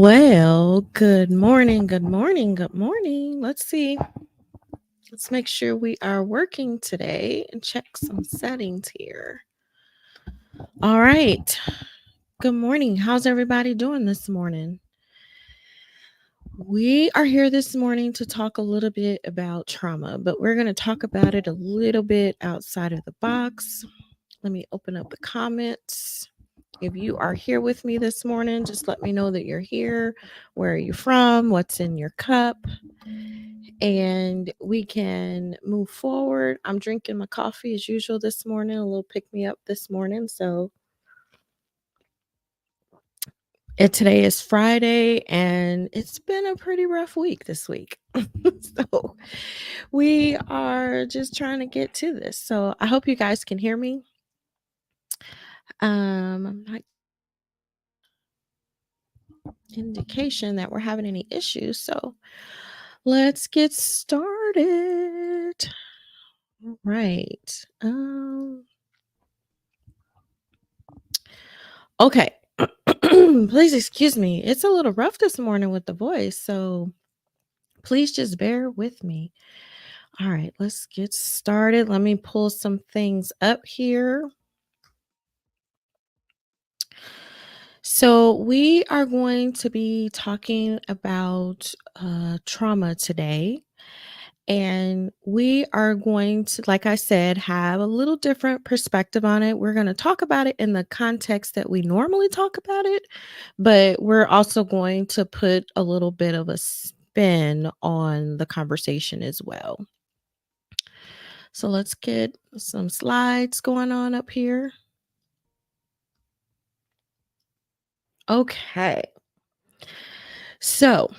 Well, good morning, good morning, good morning. Let's see. Let's make sure we are working today and check some settings here. All right. Good morning. How's everybody doing this morning? We are here this morning to talk a little bit about trauma, but we're going to talk about it a little bit outside of the box. Let me open up the comments. If you are here with me this morning, just let me know that you're here. Where are you from? What's in your cup? And we can move forward. I'm drinking my coffee as usual this morning, a little pick me up this morning. Today is Friday, and it's been a pretty rough week this week. So we are just trying to get to this. So I hope you guys can hear me. I'm not indication that we're having any issues. So let's get started. All right. Okay. Please excuse me. It's a little rough this morning with the voice, so please just bear with me. All right, let's get started. Let me pull some things up here. So, we are going to be talking about trauma today. And we are going to, like I said, have a little different perspective on it. We're going to talk about it in the context that we normally talk about it, but we're also going to put a little bit of a spin on the conversation as well. So let's get some slides going on up here. Okay. So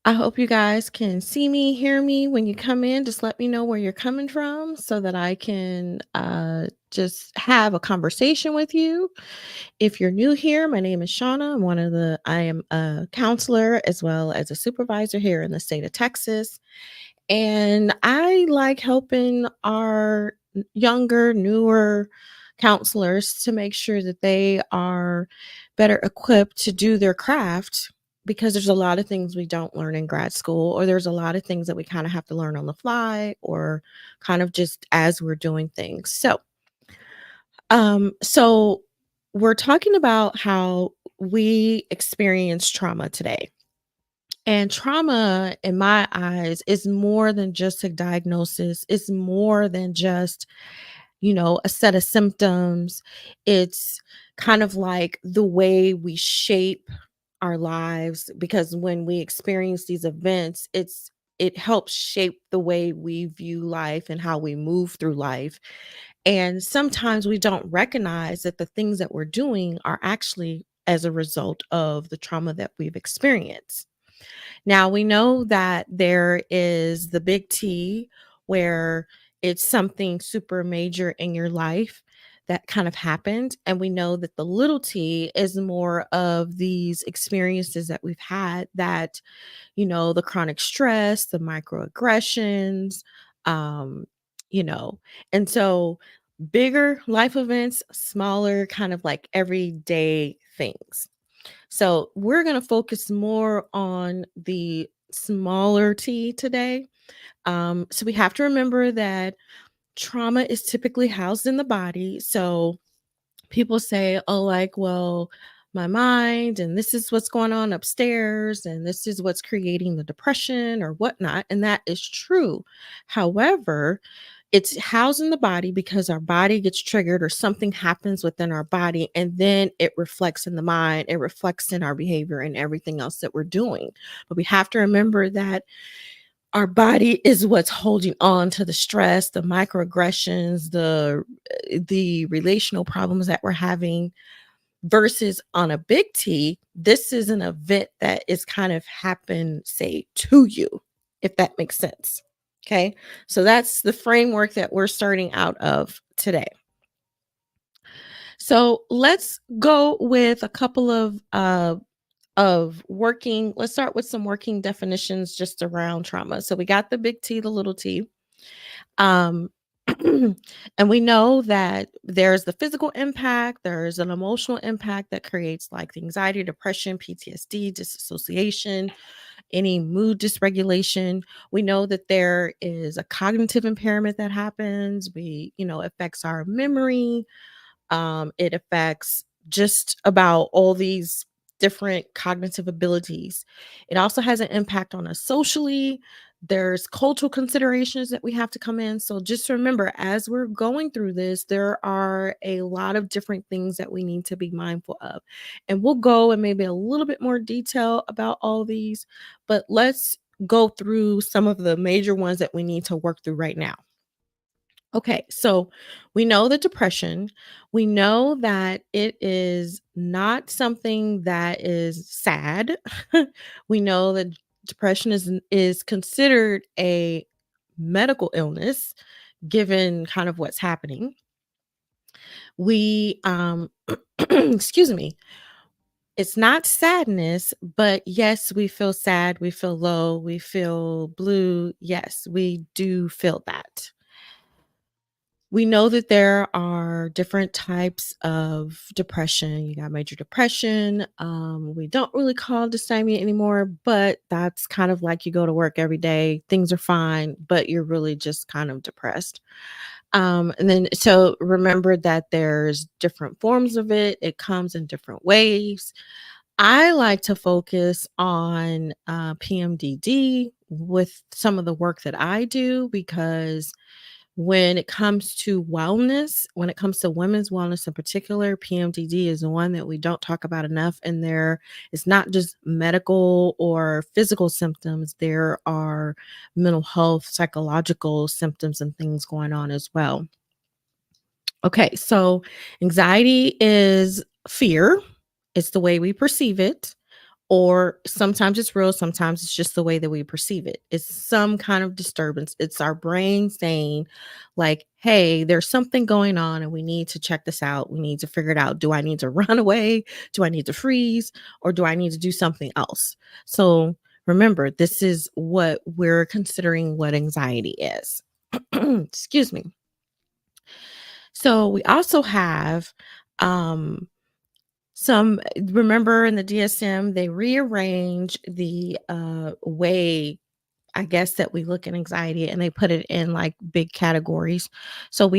I hope you guys can see me, hear me when you come in. Just let me know where you're coming from so that I can just have a conversation with you. If you're new here, my name is Shawna. I am a counselor as well as a supervisor here in the state of Texas. And I like helping our younger, newer counselors to make sure that they are better equipped to do their craft because there's a lot of things we don't learn in grad school, or there's a lot of things that we kind of have to learn on the fly or kind of just as we're doing things. So we're talking about how we experience trauma today. And trauma, in my eyes, is more than just a diagnosis. It's more than just, a set of symptoms. It's kind of like the way we shape our lives because when we experience these events, it helps shape the way we view life and how we move through life. And sometimes we don't recognize that the things that we're doing are actually as a result of the trauma that we've experienced. Now we know that there is the big T where it's something super major in your life that kind of happened. And we know that the little t is more of these experiences that we've had that, the chronic stress, the microaggressions, um, you know, and so bigger life events, smaller kind of like everyday things. So we're going to focus more on the smaller t today. So we have to remember that trauma is typically housed in the body. So people say, oh, like, well, my mind, and this is what's going on upstairs, and this is what's creating the depression or whatnot. And that is true. However, it's housed in the body because our body gets triggered or something happens within our body, and then it reflects in the mind, it reflects in our behavior and everything else that we're doing. But we have to remember that our body is what's holding on to the stress, the microaggressions, the relational problems that we're having versus on a big T, this is an event that is kind of happened, say, to you, if that makes sense. Okay. So that's the framework that we're starting out of today. So let's go with a couple of working. Let's start with some working definitions just around trauma. So we got the big T, the little t. Um, And we know that there's the physical impact, there's an emotional impact that creates like the anxiety, depression, PTSD, disassociation, any mood dysregulation. We know that there is a cognitive impairment that happens. Affects our memory. It affects just about all these different cognitive abilities. It also has an impact on us socially. There's cultural considerations that we have to come in. So just remember, as we're going through this, there are a lot of different things that we need to be mindful of. And we'll go in maybe a little bit more detail about all these, but let's go through some of the major ones that we need to work through right now. Okay, so we know that depression, we know that it is not something that is sad. We know that depression is considered a medical illness given kind of what's happening. We excuse me. It's not sadness, but yes, we feel sad, we feel low, we feel blue. Yes, we do feel that. We know that there are different types of depression. You got major depression. We don't really call it dysthymia anymore, but that's kind of like you go to work every day, things are fine, but you're really just kind of depressed. And then, so remember that there's different forms of it, it comes in different ways. I like to focus on PMDD with some of the work that I do because when it comes to wellness, when it comes to women's wellness in particular, PMDD is the one that we don't talk about enough. And there is not just medical or physical symptoms, there are mental health, psychological symptoms, and things going on as well. Okay, so anxiety is fear, it's the way we perceive it, or sometimes it's real, sometimes it's just the way that we perceive it. It's some kind of disturbance. It's our brain saying, like, hey, there's something going on and we need to check this out. We need to figure it out. Do I need to run away? Do I need to freeze? Or do I need to do something else? So remember, this is what we're considering what anxiety is. Excuse me. So we also have um remember in the DSM, they rearrange the way, I guess, that we look at anxiety and they put it in like big categories. So um,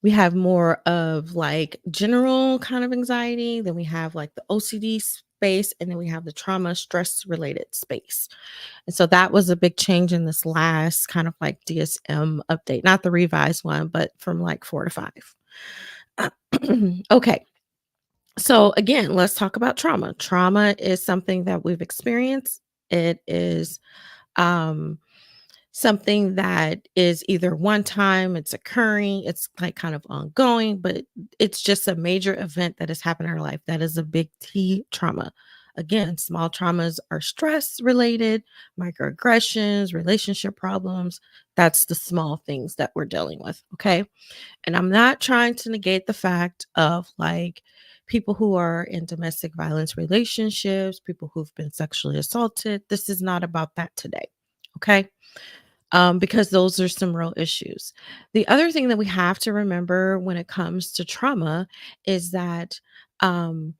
we have more of like general kind of anxiety, then we have like the OCD space, and then we have the trauma stress related space. And so that was a big change in this last kind of like DSM update, not the revised one, but from like 4 to 5. Okay. So again, let's talk about trauma. Trauma is something that we've experienced. It is um something that is either one time, it's occurring, it's like kind of ongoing, but it's just a major event that has happened in our life. That is a big T trauma. Again, small traumas are stress related, microaggressions, relationship problems. That's the small things that we're dealing with. Okay. And I'm not trying to negate the fact of like people who are in domestic violence relationships, people who've been sexually assaulted. This is not about that today. Okay. Because those are some real issues. The other thing that we have to remember when it comes to trauma is that um,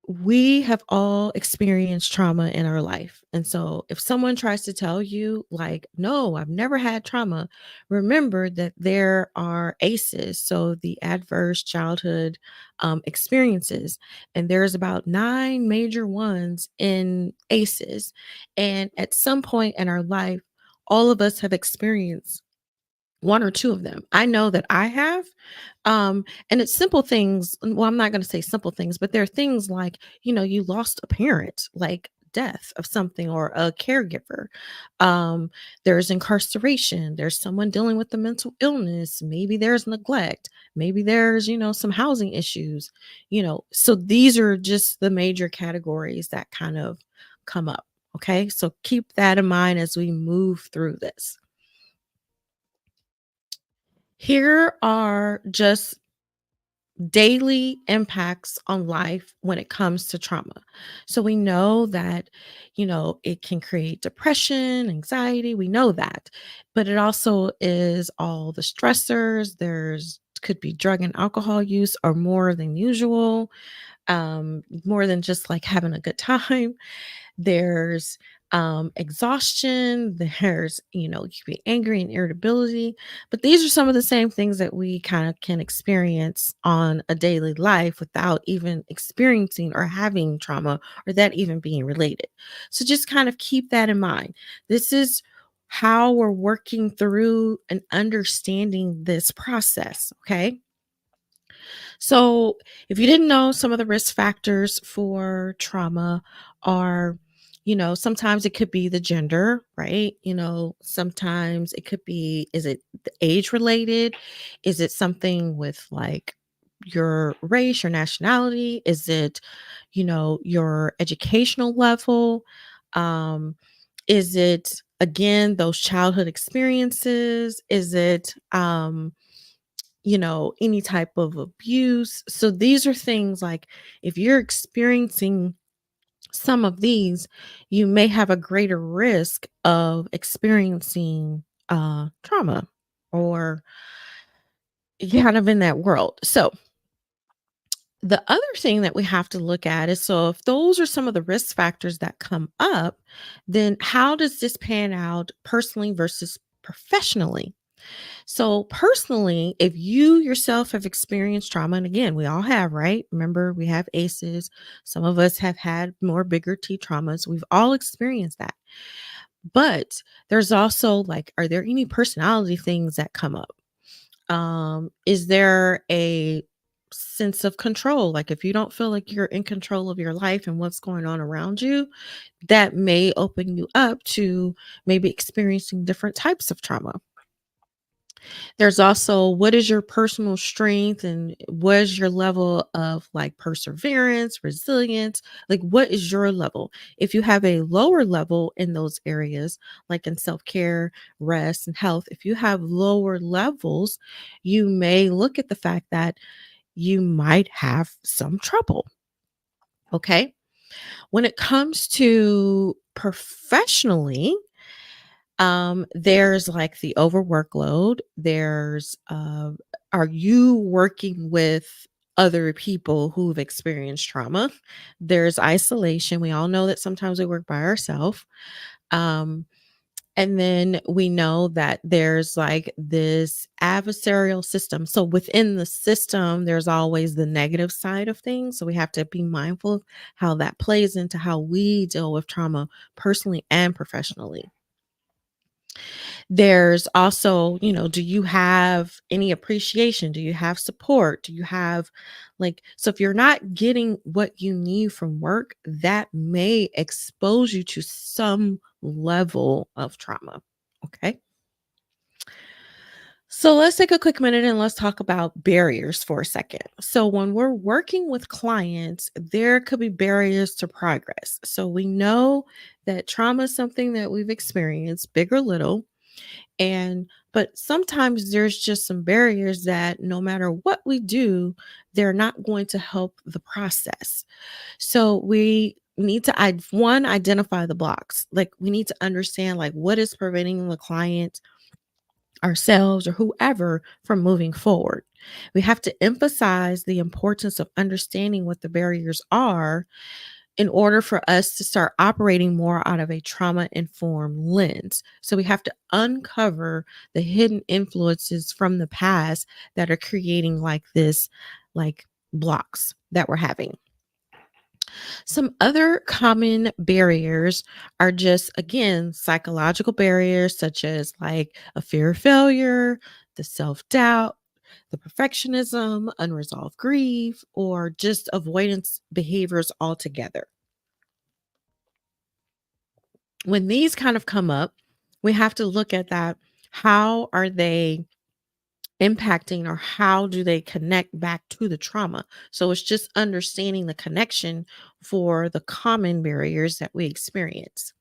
we have all experienced trauma in our life. And so if someone tries to tell you, like, no, I've never had trauma, remember that there are ACEs, so the adverse childhood experiences. And there's about 9 major ones in ACEs. And at some point in our life, all of us have experienced one or two of them. I know that I have. And it's simple things. Well, I'm not going to say simple things, but there are things like, you lost a parent, like death of something, or a caregiver. Um, there's incarceration. There's someone dealing with the mental illness. Maybe there's neglect. Maybe there's, some housing issues, So these are just the major categories that kind of come up. Okay. So keep that in mind as we move through this. Here are just daily impacts on life when it comes to trauma. So we know that, it can create depression, anxiety. We know that. But it also is all the stressors. There's could be drug and alcohol use or more than usual, more than just like having a good time. There's exhaustion, there's, you can be angry and irritability. But these are some of the same things that we kind of can experience on a daily life without even experiencing or having trauma or that even being related. So just kind of keep that in mind. This is how we're working through and understanding this process. Okay. So, if you didn't know, some of the risk factors for trauma are, sometimes it could be the gender, right? Sometimes it could be, is it age related? Is it something with like your race, your nationality? Is it, your educational level? Um, is it, again, those childhood experiences? Is it, any type of abuse? So these are things like if you're experiencing some of these, you may have a greater risk of experiencing trauma or kind of in that world. So the other thing that we have to look at is, so if those are some of the risk factors that come up, then how does this pan out personally versus professionally? So, personally, if you yourself have experienced trauma, and again, we all have, right? Remember, we have ACEs. Some of us have had more bigger T traumas. We've all experienced that. But there's also like, are there any personality things that come up? Is there a sense of control? Like, if you don't feel like you're in control of your life and what's going on around you, that may open you up to maybe experiencing different types of trauma. There's also, what is your personal strength and what is your level of like perseverance, resilience? Like, what is your level? If you have a lower level in those areas, like in self care, rest, and health, if you have lower levels, you may look at the fact that you might have some trouble. Okay. When it comes to professionally, there's like the overworkload. There's are you working with other people who've experienced trauma? There's isolation. We all know that sometimes we work by ourselves. Um, and then we know that there's like this adversarial system. So within the system, there's always the negative side of things. So we have to be mindful of how that plays into how we deal with trauma personally and professionally. There's also, do you have any appreciation? Do you have support? Do you have so if you're not getting what you need from work, that may expose you to some level of trauma. Okay. So let's take a quick minute and let's talk about barriers for a second. So when we're working with clients, there could be barriers to progress. So we know that trauma is something that we've experienced, big or little, but sometimes there's just some barriers that no matter what we do, they're not going to help the process. So we need to one, identify the blocks. Like we need to understand like what is preventing the client, ourselves, or whoever from moving forward. We have to emphasize the importance of understanding what the barriers are in order for us to start operating more out of a trauma informed lens. So we have to uncover the hidden influences from the past that are creating like this, like blocks that we're having. Some other common barriers are just, again, psychological barriers such as like a fear of failure, the self doubt, the perfectionism, unresolved grief, or just avoidance behaviors altogether. When these kind of come up, we have to look at that. How are they impacting or how do they connect back to the trauma? So it's just understanding the connection for the common barriers that we experience.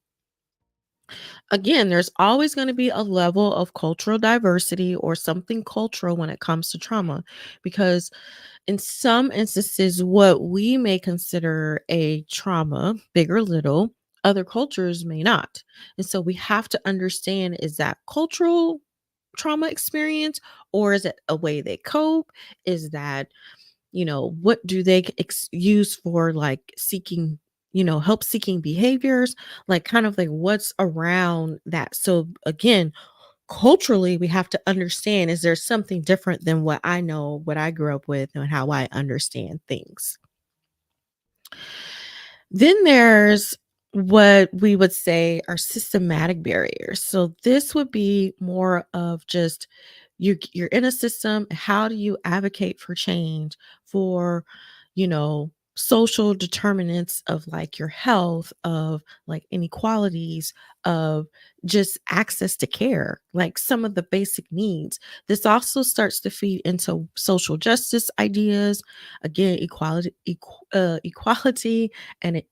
Again, there's always going to be a level of cultural diversity or something cultural when it comes to trauma, because in some instances, what we may consider a trauma, big or little, other cultures may not. And so we have to understand, is that cultural trauma experience, or is it a way they cope? Is that, what do they use for like seeking, help seeking behaviors, like kind of like what's around that. So again, culturally, we have to understand, is there something different than what I know, what I grew up with, and how I understand things? Then there's what we would say are systematic barriers. So this would be more of just you're in a system. How do you advocate for change for, social determinants of like your health, of like inequalities, of just access to care, like some of the basic needs. This also starts to feed into social justice ideas. Again, equality and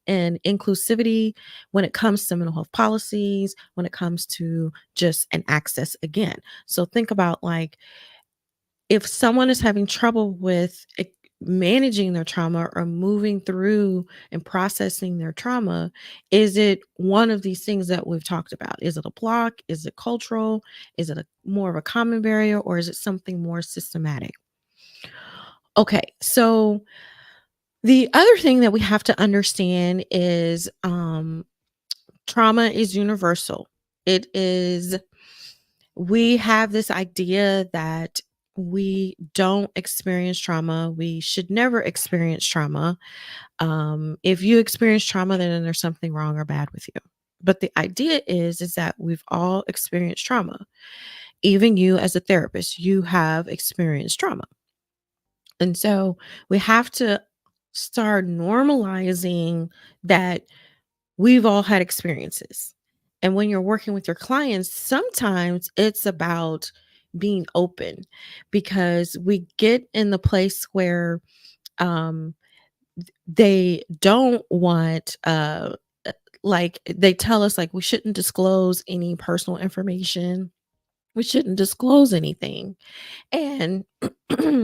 inclusivity when it comes to mental health policies, when it comes to just an access again. So think about like if someone is having trouble with managing their trauma or moving through and processing their trauma, is it one of these things that we've talked about? Is it a block? Is it cultural? Is it more of a common barrier, or is it something more systematic? Okay, so the other thing that we have to understand is trauma is universal. It is, we have this idea that we don't experience trauma. We should never experience trauma. If you experience trauma, then there's something wrong or bad with you. But the idea is that we've all experienced trauma. Even you as a therapist, you have experienced trauma. And so we have to start normalizing that we've all had experiences. And when you're working with your clients, sometimes it's about being open, because we get in the place where um they don't want like they tell us like we shouldn't disclose any personal information. We shouldn't disclose anything and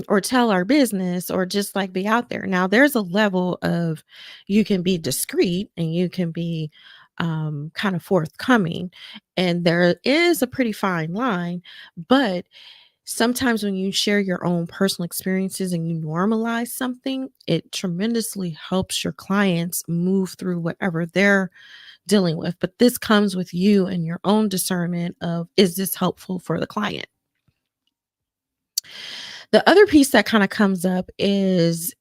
or tell our business or just like be out there. Now there's a level of, you can be discreet and you can be kind of forthcoming, and there is a pretty fine line. But sometimes when you share your own personal experiences and you normalize something, it tremendously helps your clients move through whatever they're dealing with. But this comes with you and your own discernment of, is this helpful for the client? The other piece that kind of comes up is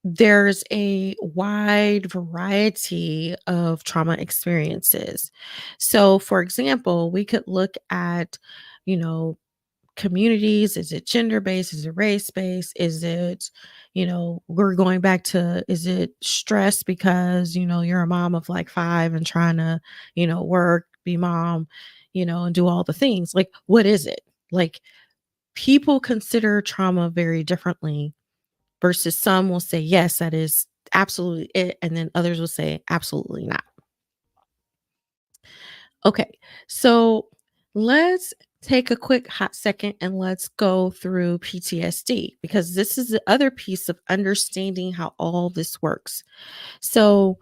there's a wide variety of trauma experiences. So, for example, we could look at, you know, communities. Is it gender based? Is it race based? Is it, we're going back to, is it stress because, you're a mom of like five and trying to, work, be mom, and do all the things? Like, what is it? Like, people consider trauma very differently, versus some will say, yes, that is absolutely it. And then others will say, absolutely not. Okay. So let's take a quick hot second and let's go through PTSD, because this is the other piece of understanding how all this works. So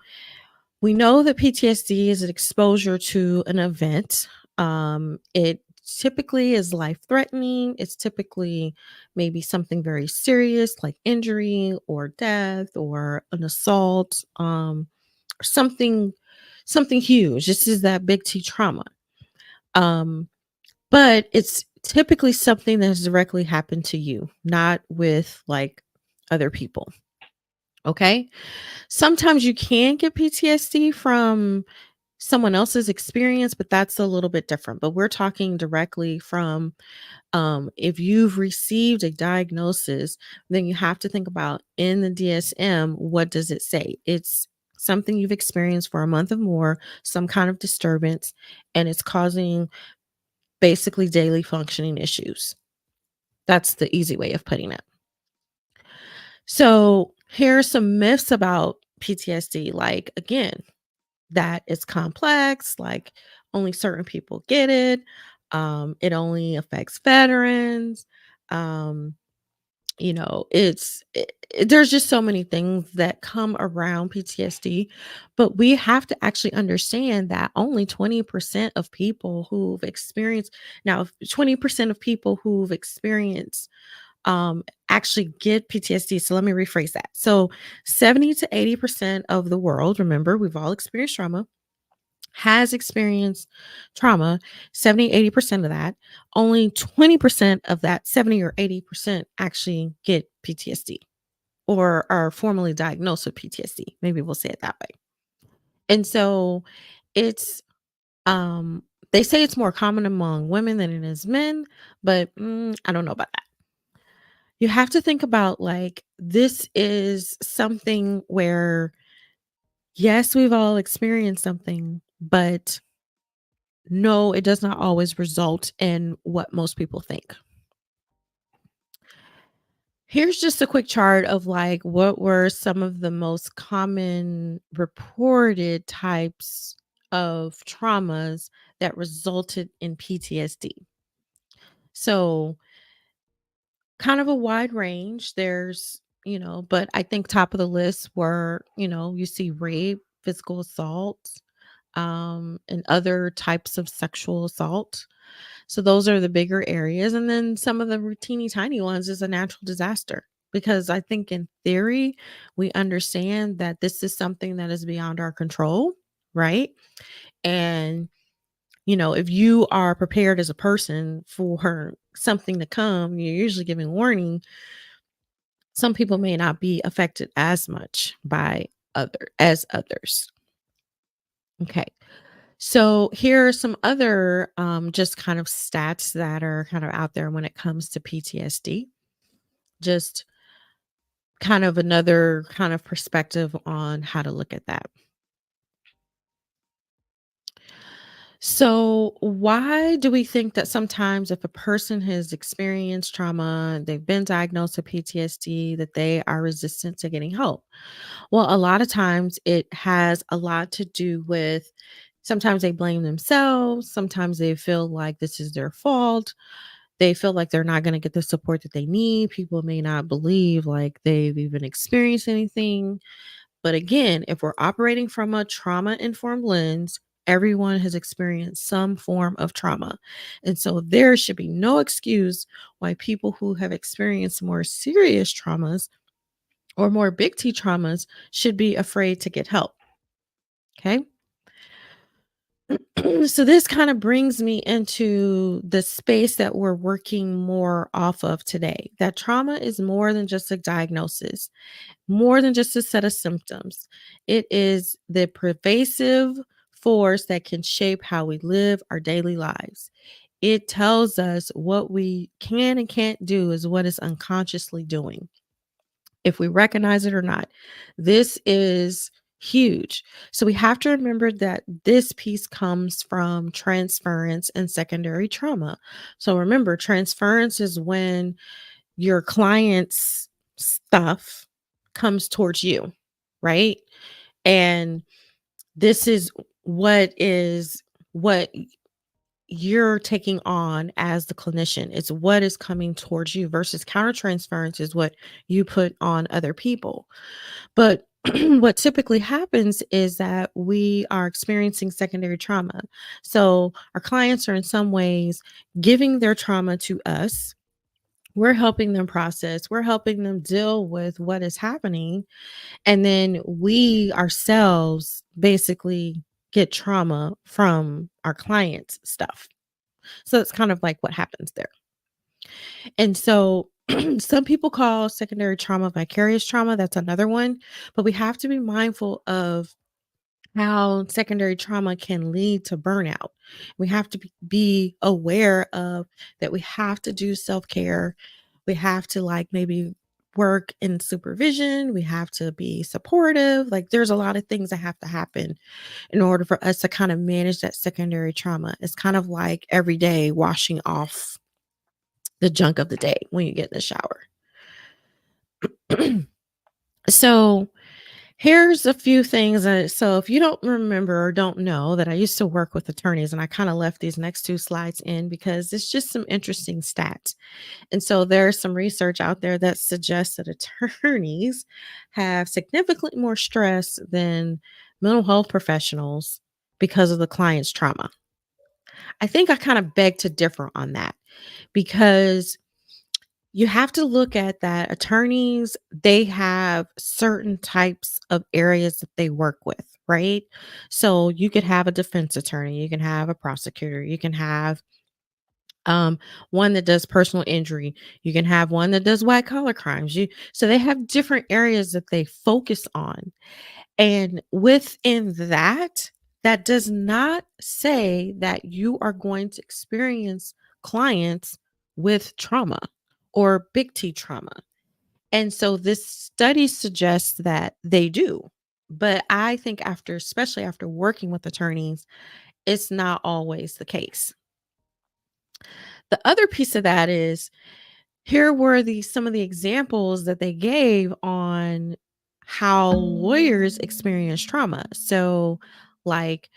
we know that PTSD is an exposure to an event. It typically is life threatening. It's typically maybe something very serious like injury or death or an assault, or something huge. This is that big T trauma. Um, but it's typically something that has directly happened to you, not with like other people. Okay. Sometimes you can get PTSD from someone else's experience, but that's a little bit different. But we're talking directly from, if you've received a diagnosis, then you have to think about, in the DSM, what does it say? It's something you've experienced for a month or more, some kind of disturbance, and it's causing basically daily functioning issues. That's the easy way of putting it. So here are some myths about PTSD. Like, again, that it's complex, like only certain people get it. It only affects veterans. Um, there's just so many things that come around PTSD, but we have to actually understand that only 20% of people who've experienced now, if 20% of people who've experienced actually get PTSD. So let me rephrase that. So 70 to 80% of the world, remember, we've all experienced trauma, has experienced trauma, 70, 80% of that, only 20% of that 70 or 80% actually get PTSD or are formally diagnosed with PTSD. Maybe we'll say it that way. And so it's they say it's more common among women than it is men, but I don't know about that. You have to think about like this is something where yes, we've all experienced something, but no, it does not always result in what most people think. Here's just a quick chart of like what were some of the most common reported types of traumas that resulted in PTSD. So, kind of a wide range. But I think top of the list were, you see rape, physical assault, and other types of sexual assault. So those are the bigger areas. And then some of the teeny tiny ones is a natural disaster. Because I think in theory, we understand that this is something that is beyond our control, right? And, if you are prepared as a person for something to come, you're usually giving warning. Some people may not be affected as much by others. Okay. So here are some other just kind of stats that are kind of out there when it comes to PTSD. Just kind of another kind of perspective on how to look at that. So, why do we think that sometimes if a person has experienced trauma, they've been diagnosed with PTSD, that they are resistant to getting help? Well, a lot of times it has a lot to do with sometimes they blame themselves, sometimes they feel like this is their fault. They feel like they're not going to get the support that they need. People may not believe like they've even experienced anything. But again, if we're operating from a trauma informed lens, everyone has experienced some form of trauma. And so there should be no excuse why people who have experienced more serious traumas or more big T traumas should be afraid to get help. Okay. So this kind of brings me into the space that we're working more off of today. That trauma is more than just a diagnosis, more than just a set of symptoms. It is the pervasive force that can shape how we live our daily lives. It tells us what we can and can't do is what is unconsciously doing, if we recognize it or not. This is huge. So we have to remember that this piece comes from transference and secondary trauma. So remember, transference is when your client's stuff comes towards you, right? And this is what you're taking on as the clinician. It's what is coming towards you versus countertransference is what you put on other people. But what typically happens is that we are experiencing secondary trauma. So our clients are in some ways giving their trauma to us. We're helping them process, we're helping them deal with what is happening. And then we ourselves basically get trauma from our clients' stuff. So it's kind of like what happens there. And so some people call secondary trauma vicarious trauma. That's another one. But we have to be mindful of how secondary trauma can lead to burnout. We have to be aware of that. We have to do self care. We have to like maybe work in supervision. We have to be supportive. Like there's a lot of things that have to happen in order for us to kind of manage that secondary trauma. It's kind of like every day washing off the junk of the day when you get in the shower. So Here's a few things. So, if you don't remember or don't know that I used to work with attorneys, and I kind of left these next two slides in because it's just some interesting stats. And so, there's some research out there that suggests that attorneys have significantly more stress than mental health professionals because of the client's trauma. I think I kind of beg to differ on that because you have to look at that attorneys, they have certain types of areas that they work with, right? So you could have a defense attorney, you can have a prosecutor, you can have um one that does personal injury, you can have one that does white collar crimes. So they have different areas that they focus on. And within that, that does not say that you are going to experience clients with trauma or big T trauma. And so this study suggests that they do. But I think especially after working with attorneys, it's not always the case. The other piece of that is here were some of the examples that they gave on how lawyers experience trauma. So, like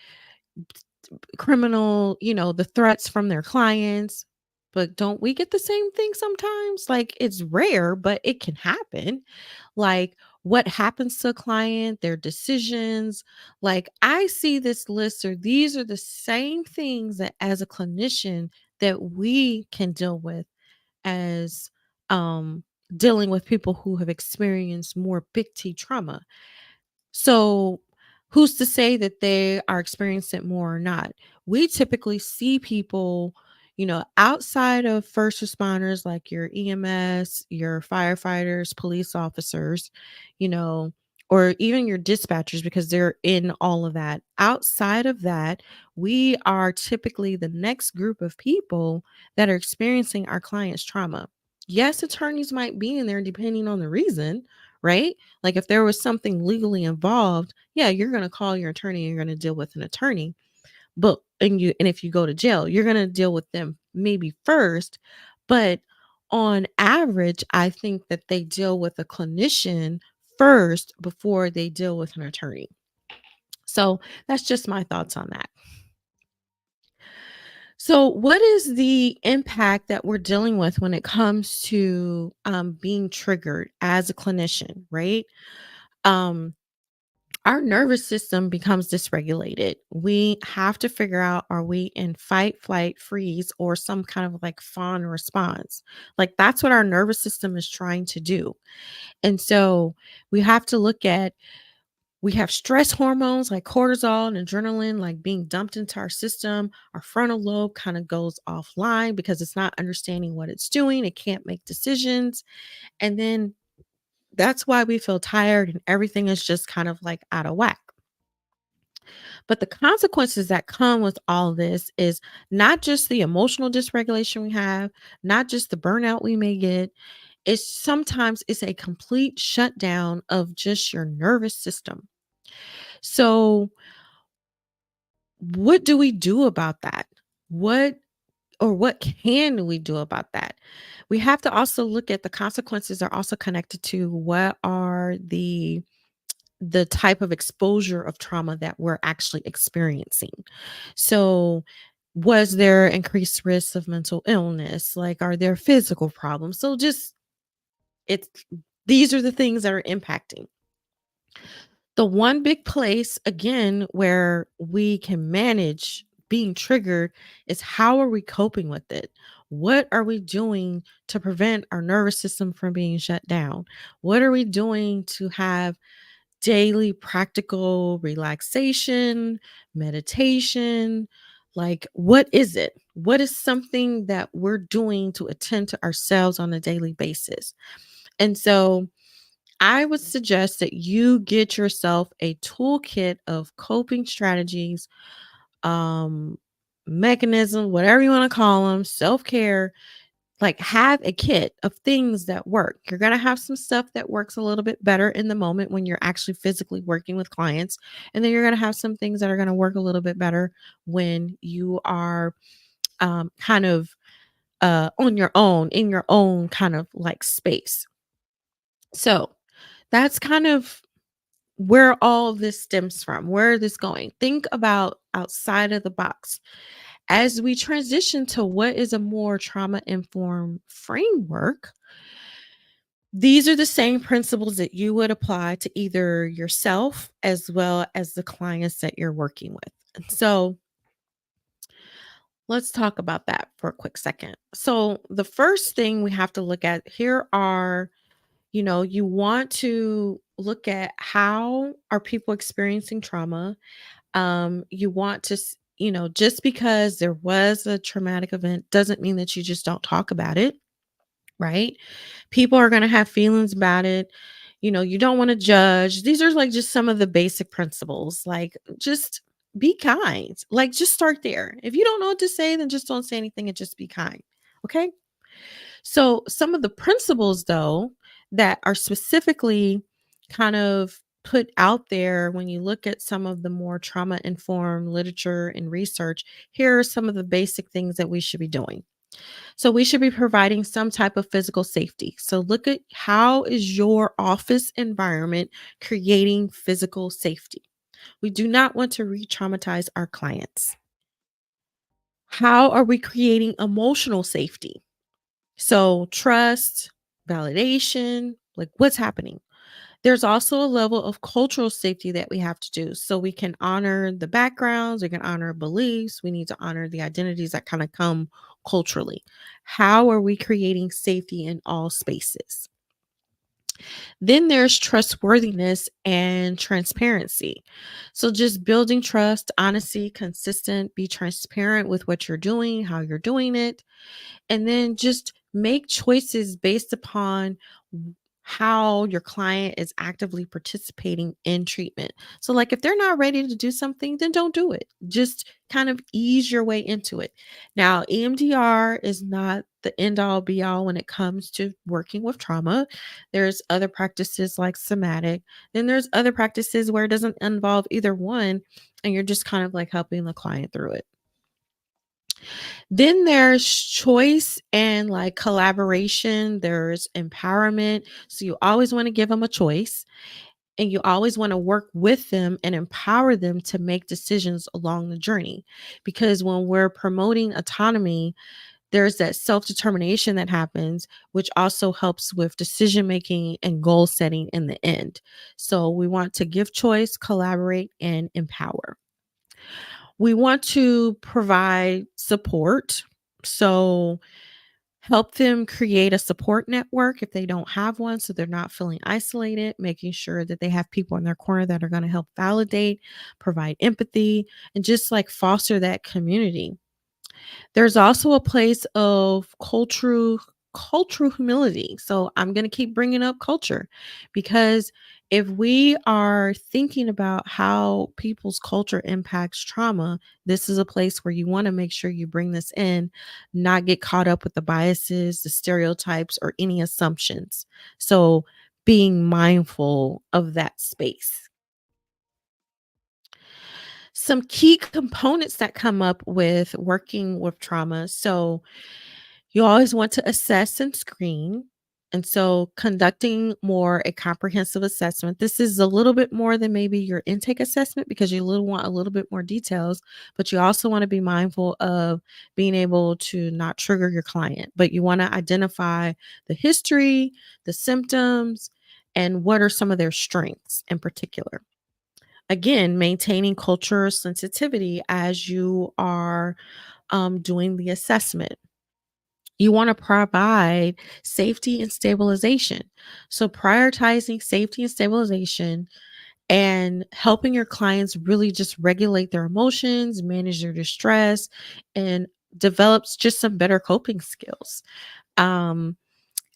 criminal, the threats from their clients. But don't we get the same thing sometimes? Like it's rare, but it can happen. Like what happens to a client, their decisions. Like I see this list, or these are the same things that as a clinician that we can deal with as dealing with people who have experienced more big T trauma. So, who's to say that they are experiencing it more or not? We typically see people, outside of first responders like your EMS, your firefighters, police officers, you know, or even your dispatchers because they're in all of that. Outside of that, we are typically the next group of people that are experiencing our clients' trauma. Yes, attorneys might be in there depending on the reason, right? Like if there was something legally involved, yeah, you're going to call your attorney, you're going to deal with an attorney. And if you go to jail, you're going to deal with them maybe first, but on average, I think that they deal with a clinician first before they deal with an attorney. So, that's just my thoughts on that. So, what is the impact that we're dealing with when it comes to being triggered as a clinician, right? Um, our nervous system becomes dysregulated. We have to figure out, are we in fight, flight, freeze, or some kind of like fawn response? Like that's what our nervous system is trying to do. And so we have to look at, we have stress hormones like cortisol and adrenaline, like being dumped into our system. Our frontal lobe kind of goes offline because it's not understanding what it's doing. It can't make decisions. And then that's why we feel tired and everything is just kind of like out of whack. But the consequences that come with all this is not just the emotional dysregulation we have, not just the burnout we may get. It's sometimes it's a complete shutdown of just your nervous system. So, what do we do about that? What can we do about that? We have to also look at the consequences are also connected to what are the type of exposure of trauma that we're actually experiencing. So, was there increased risk of mental illness? Like, are there physical problems? So, just it's these are the things that are impacting. The one big place, again, where we can manage being triggered is how are we coping with it? What are we doing to prevent our nervous system from being shut down? What are we doing to have daily practical relaxation, meditation? Like, what is it? What is something that we're doing to attend to ourselves on a daily basis? And so, I would suggest that you get yourself a toolkit of coping strategies, um, mechanism, whatever you want to call them, self care. Like, have a kit of things that work. You're going to have some stuff that works a little bit better in the moment when you're actually physically working with clients. And then you're going to have some things that are going to work a little bit better when you are kind of on your own, in your own kind of like space. So, that's kind of where all this stems from, where this going. Think about outside of the box. As we transition to what is a more trauma informed framework, these are the same principles that you would apply to either yourself as well as the clients that you're working with. And so let's talk about that for a quick second. So, the first thing we have to look at here are, you want to look at how are people experiencing trauma. You want to, just because there was a traumatic event doesn't mean that you just don't talk about it, right? People are going to have feelings about it. You don't want to judge. These are like just some of the basic principles. Like, just be kind. Like, just start there. If you don't know what to say, then just don't say anything and just be kind. Okay. So, some of the principles, though, that are specifically kind of put out there when you look at some of the more trauma informed literature and research, here are some of the basic things that we should be doing. So we should be providing some type of physical safety. So look at how is your office environment creating physical safety. We do not want to re-traumatize our clients. How are we creating emotional safety? So trust, validation, like what's happening? There's also a level of cultural safety that we have to do. So we can honor the backgrounds, we can honor beliefs, we need to honor the identities that kind of come culturally. How are we creating safety in all spaces? Then there's trustworthiness and transparency. So just building trust, honesty, consistent, be transparent with what you're doing, how you're doing it, and then just make choices based upon how your client is actively participating in treatment. So, like, if they're not ready to do something, then don't do it. Just kind of ease your way into it. Now, EMDR is not the end all be all when it comes to working with trauma. There's other practices like somatic, then there's other practices where it doesn't involve either one, and you're just kind of like helping the client through it. Then there's choice and like collaboration, there's empowerment. So you always want to give them a choice and you always want to work with them and empower them to make decisions along the journey. Because when we're promoting autonomy, there's that self determination that happens, which also helps with decision making and goal setting in the end. So we want to give choice, collaborate, and empower. We want to provide support. So help them create a support network if they don't have one, so they're not feeling isolated, making sure that they have people in their corner that are going to help validate, provide empathy, and just like foster that community. There's also a place of cultural humility. So I'm going to keep bringing up culture because if we are thinking about how people's culture impacts trauma, this is a place where you want to make sure you bring this in, not get caught up with the biases, the stereotypes, or any assumptions. So being mindful of that space. Some key components that come up with working with trauma. So you always want to assess and screen. And so conducting more a comprehensive assessment. This is a little bit more than maybe your intake assessment because you want a little bit more details, but you also want to be mindful of being able to not trigger your client, but you want to identify the history, the symptoms, and what are some of their strengths in particular. Again, maintaining cultural sensitivity as you are doing the assessment. You want to provide safety and stabilization. So, prioritizing safety and stabilization and helping your clients really just regulate their emotions, manage their distress, and develops just some better coping skills. Um,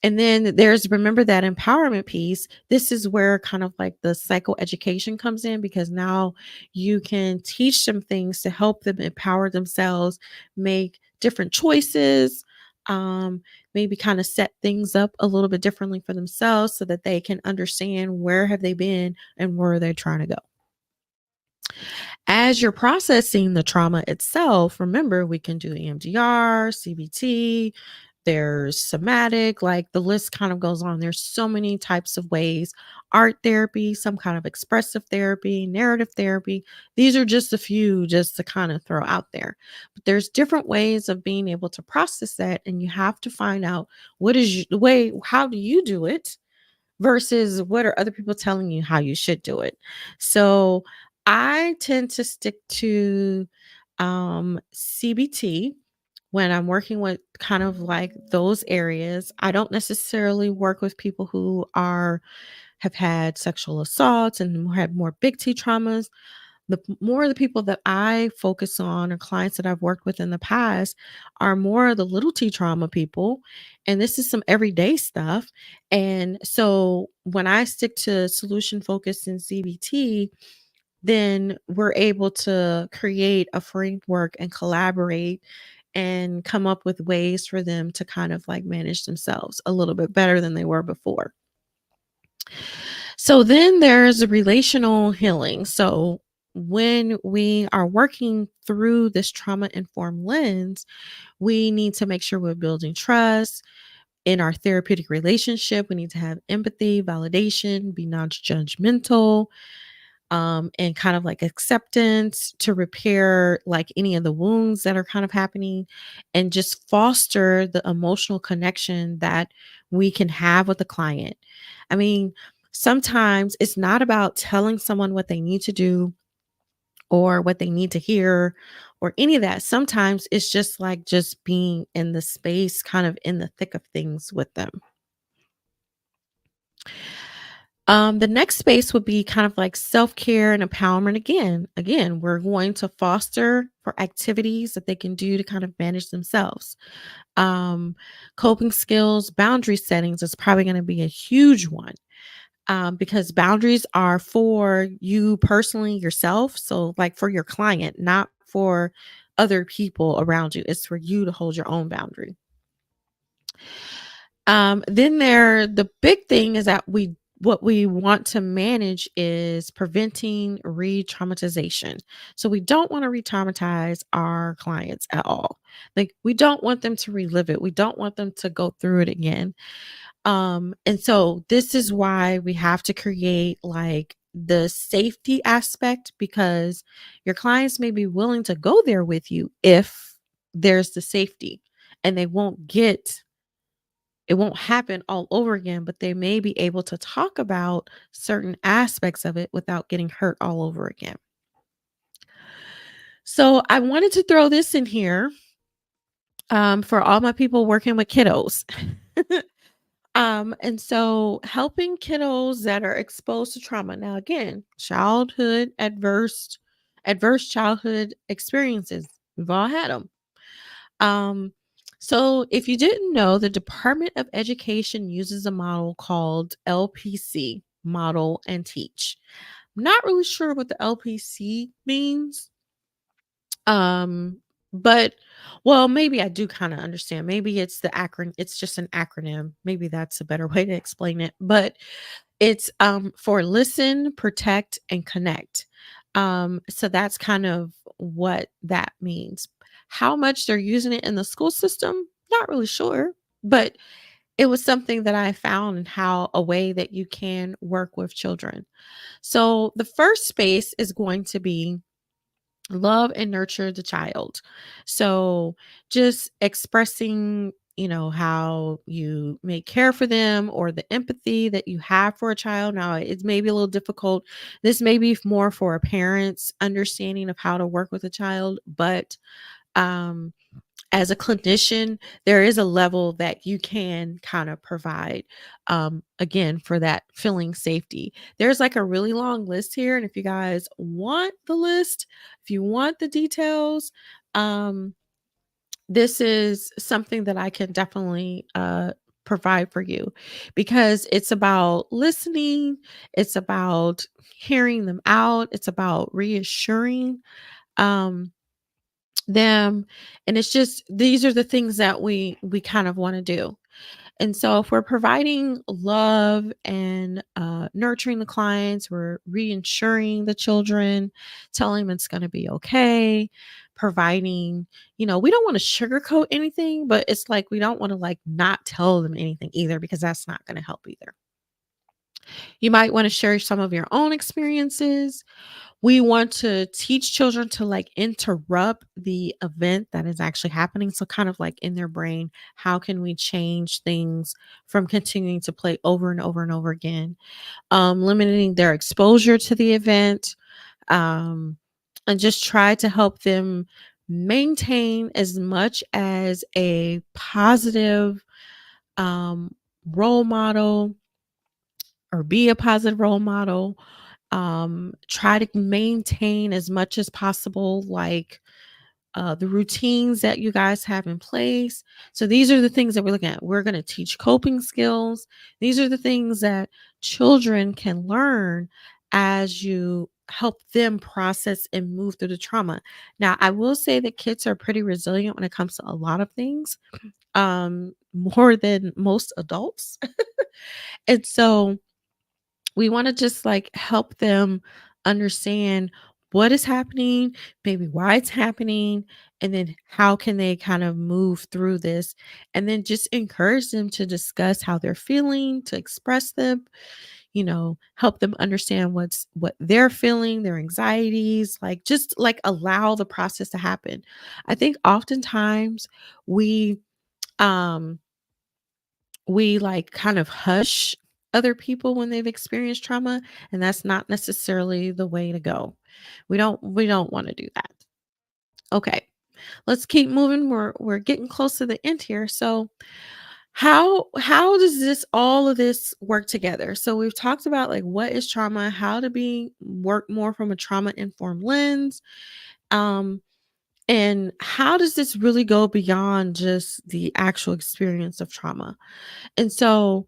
and then there's remember that empowerment piece. This is where kind of like the psychoeducation comes in because now you can teach them things to help them empower themselves, make different choices, um, maybe kind of set things up a little bit differently for themselves so that they can understand where have they been and where are they trying to go. As you're processing the trauma itself, remember we can do EMDR, CBT, there's somatic, like the list kind of goes on. There's so many types of ways. Art therapy, some kind of expressive therapy, narrative therapy. These are just a few just to kind of throw out there. But there's different ways of being able to process that, and you have to find out what is the way, how do you do it versus what are other people telling you how you should do it. So I tend to stick to CBT when I'm working with kind of like those areas. I don't necessarily work with people who are have had sexual assaults and had more big T traumas. More of the people that I focus on or clients that I've worked with in the past are more of the little T trauma people. And this is some everyday stuff. And so when I stick to solution focus in CBT, then we're able to create a framework and collaborate and come up with ways for them to kind of like manage themselves a little bit better than they were before. So then there's relational healing. So when we are working through this trauma informed lens, we need to make sure we're building trust in our therapeutic relationship. We need to have empathy, validation, be non judgmental, and kind of like acceptance to repair like any of the wounds that are kind of happening and just foster the emotional connection that we can have with the client. I mean, sometimes it's not about telling someone what they need to do or what they need to hear or any of that. Sometimes it's just like just being in the space, kind of in the thick of things with them. The next space would be kind of like self-care and empowerment again. Again, we're going to foster for activities that they can do to kind of manage themselves. Um, Coping skills, boundary settings is probably going to be a huge one, because boundaries are for you personally, yourself. So, like for your client, not for other people around you. It's for you to hold your own boundary. Then the big thing is that what we want to manage is preventing re-traumatization. So we don't want to re-traumatize our clients at all. Like we don't want them to relive it. We don't want them to go through it again. And so this is why we have to create like the safety aspect, because your clients may be willing to go there with you if there's the safety, and it won't happen all over again, but they may be able to talk about certain aspects of it without getting hurt all over again. So I wanted to throw this in here, for all my people working with kiddos. And so helping kiddos that are exposed to trauma. Now, again, adverse childhood experiences. We've all had them. Um, so if you didn't know, the Department of Education uses a model called LPC, model and teach. I'm not really sure what the LPC means. Um, but well, maybe I do kind of understand. Maybe it's the acronym, it's just an acronym. Maybe that's a better way to explain it. But it's for listen, protect, and connect. So that's kind of what that means. How much they're using it in the school system, not really sure, but it was something that I found and how a way that you can work with children. So the first space is going to be love and nurture the child. So just expressing, how you may care for them or the empathy that you have for a child. Now, it's maybe a little difficult. This may be more for a parent's understanding of how to work with a child, but um as a clinician, there is a level that you can kind of provide, again, for that feeling safety. There's like a really long list here. And if you guys want the list, if you want the details, um, this is something that I can definitely provide for you, because it's about listening, it's about hearing them out, it's about reassuring. Um, them, and it's just these are the things that we kind of want to do. And so if we're providing love and nurturing the clients, we're reassuring the children, telling them it's going to be okay, providing, we don't want to sugarcoat anything, but it's like we don't want to like not tell them anything either because that's not going to help either. You might want to share some of your own experiences. We want to teach children to like interrupt the event that is actually happening. So, kind of like in their brain, how can we change things from continuing to play over and over and over again? Limiting their exposure to the event, um, and just try to help them maintain as much as a positive role model or be a positive role model. Try to maintain as much as possible, like the routines that you guys have in place. So these are the things that we're looking at. We're going to teach coping skills. These are the things that children can learn as you help them process and move through the trauma. Now, I will say that kids are pretty resilient when it comes to a lot of things, more than most adults. And so we want to just like help them understand what is happening, maybe why it's happening, and then how can they kind of move through this, and then just encourage them to discuss how they're feeling, to express them, help them understand what they're feeling, their anxieties, like just like allow the process to happen. I think oftentimes we um we like kind of hush other people when they've experienced trauma, and that's not necessarily the way to go. We don't want to do that. Okay, let's keep moving. We're getting close to the end here. So how does this all of this work together? So we've talked about like what is trauma, how to be work more from a trauma informed lens, um and how does this really go beyond just the actual experience of trauma. And so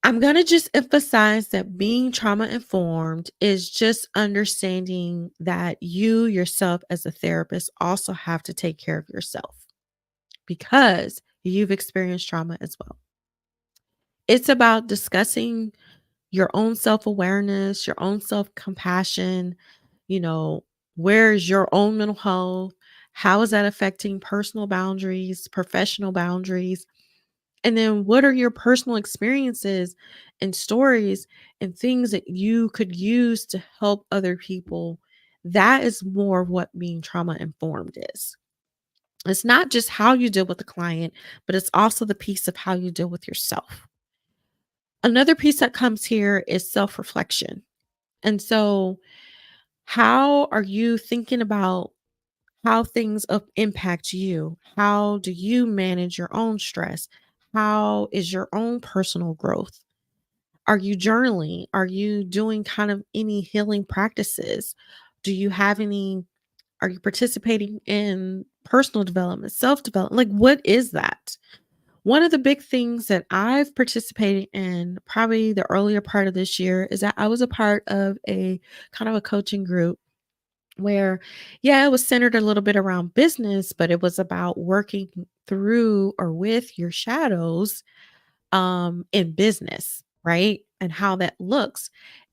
I'm going to just emphasize that being trauma informed is just understanding that you yourself as a therapist also have to take care of yourself because you've experienced trauma as well. It's about discussing your own self awareness, your own self compassion, you know, where's your own mental health? How is that affecting personal boundaries, professional boundaries? And then what are your personal experiences and stories and things that you could use to help other people? That is more of what being trauma informed is. It's not just how you deal with the client, but it's also the piece of how you deal with yourself. Another piece that comes here is self reflection. And so, how are you thinking about how things impact you? How do you manage your own stress? How is your own personal growth? Are you journaling? Are you doing kind of any healing practices? Do you have any? Are you participating in personal development, self development? Like, what is that? One of the big things that I've participated in probably the earlier part of this year is that I was a part of a kind of a coaching group where, yeah, it was centered a little bit around business, but it was about working through or with your shadows in business, right? And how that looks.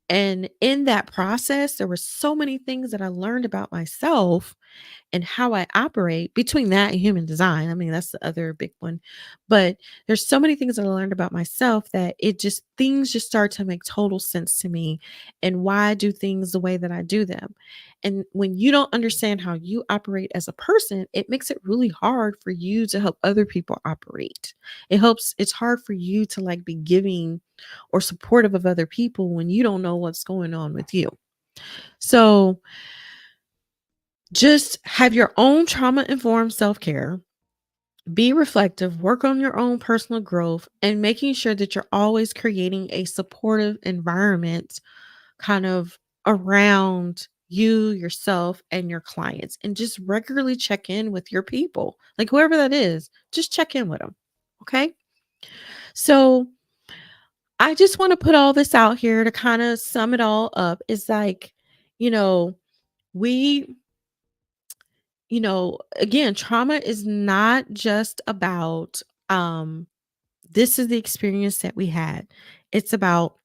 And in that process, there were so many things that I learned about myself and how I operate between that and human design. I mean, that's the other big one. But there's so many things that I learned about myself that things just start to make total sense to me and why I do things the way that I do them. And when you don't understand how you operate as a person, it makes it really hard for you to help other people operate. It's hard for you to like be giving or supportive of other people when you don't know what's going on with you. So, just have your own trauma informed self care, be reflective, work on your own personal growth, and making sure that you're always creating a supportive environment kind of around you, yourself, and your clients. And just regularly check in with your people, like whoever that is, just check in with them. Okay. So I just want to put all this out here to kind of sum it all up. Is like, you know, we again, trauma is not just about this is the experience that we had. It's about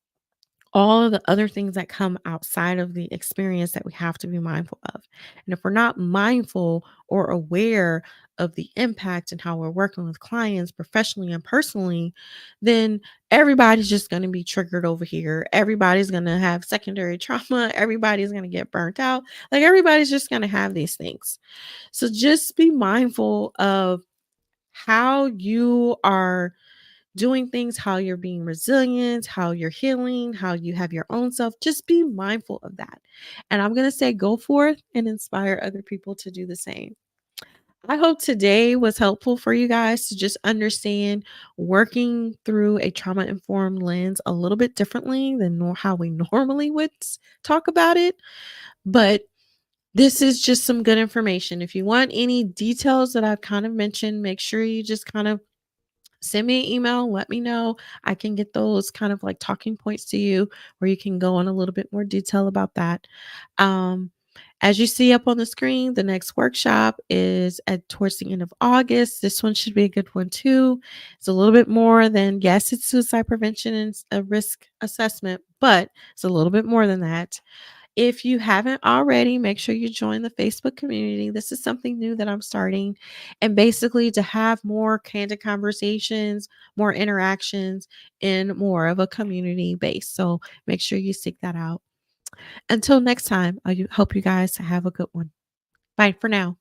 all of the other things that come outside of the experience that we have to be mindful of. And if we're not mindful or aware of the impact and how we're working with clients professionally and personally, then everybody's just going to be triggered over here. Everybody's going to have secondary trauma. Everybody's going to get burnt out. Like everybody's just going to have these things. So just be mindful of how you are doing things, how you're being resilient, how you're healing, how you have your own self. Just be mindful of that. And I'm going to say go forth and inspire other people to do the same. I hope today was helpful for you guys to just understand working through a trauma informed lens a little bit differently than how we normally would talk about it. But this is just some good information. If you want any details that I've kind of mentioned, make sure you just kind of send me an email, let me know. I can get those kind of like talking points to you where you can go in a little bit more detail about that. Um, as you see up on the screen, the next workshop is at towards the end of August. This one should be a good one too. It's a little bit more than, yes, it's suicide prevention and a risk assessment, but it's a little bit more than that. If you haven't already, make sure you join the Facebook community. This is something new that I'm starting, and basically to have more candid conversations, more interactions, in more of a community base. So make sure you seek that out. Until next time, I hope you guys have a good one. Bye for now.